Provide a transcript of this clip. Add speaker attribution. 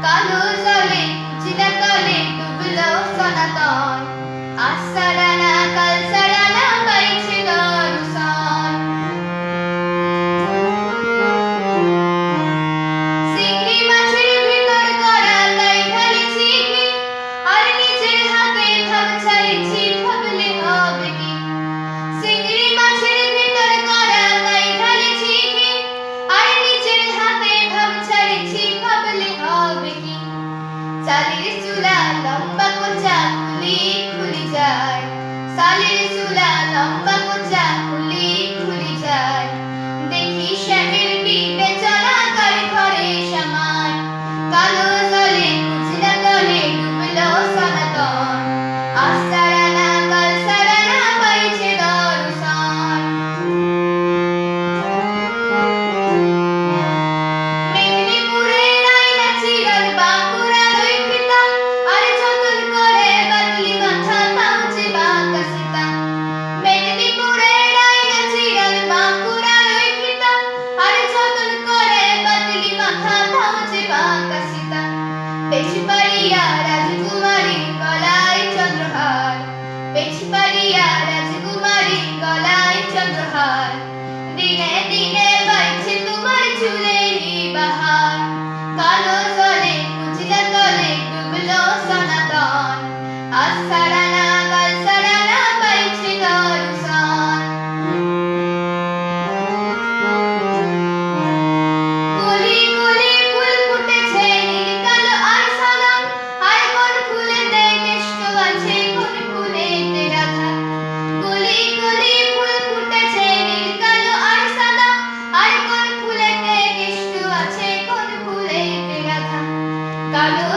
Speaker 1: কালো জলে চিরতলে ডুবলো সনাতন। আজ ছাড়া না কাল ছাড়া না পাইছে দর্শন। চিংড়ি মাছের ভিতর করা তাই ঢালিছি ঘি, আর নিজের হাতে ভাব ছাড়িছি ভাবলে হবে কি। চিংড়ি মাছের ভিতর করা তাই ঢালিছি ঘি, আর নিজের হাতে ভাব ছাড়িছি ভাবলে হবে কি। চালের চুলা লম্বা কোঁচা খুলি খুলি যায়, চালের চুলা লম্বা কোঁচা খুলি খুলি যায়। দেখি শ্যামের বিবেচনা কার ঘরে সমান। কালো জলে কুচনা তলে ডুবলো সনাতন। আজ ছাড়া না কাল ছাড়া না পাইছে দর্শন। মেদিনীপুরের আয়না চিরল বাঁকুড়ার ওই ফিতা, আর যতন করে বাদলি মাথা তাও যে বাঁকা সীতা। মেদিনীপুরের আয়না চিরল বাঁকুড়ার ওই ফিতা, আর যতন করে বাদলি মাথা তাও যে বাঁকা সীতা। পেছপাড়িয়া রাজকুমারী গলায় চন্দ্রহার, পেছপাড়িয়া রাজকুমারী গলায় চন্দ্রহার। দিনে দিনে বাড়ছে তোমার চুলেরই বাহার। কালো জলে কুচনা তলে ডুবলো সনাতন। আজ ছাড়া না কাল ছাড়া না পাইছে দর্শন। কলি কলি ফুল ফুটেছে নীল কালো আর সাদা, আর কোন ফুলেতে কেষ্ট আছে কোন ফুলেতে রাধা। কলি কলি ফুল ফুটেছে নীল কালো আর সাদা, আর কোন ফুলেতে কেষ্ট আছে কোন ফুলেতে রাধা। কালো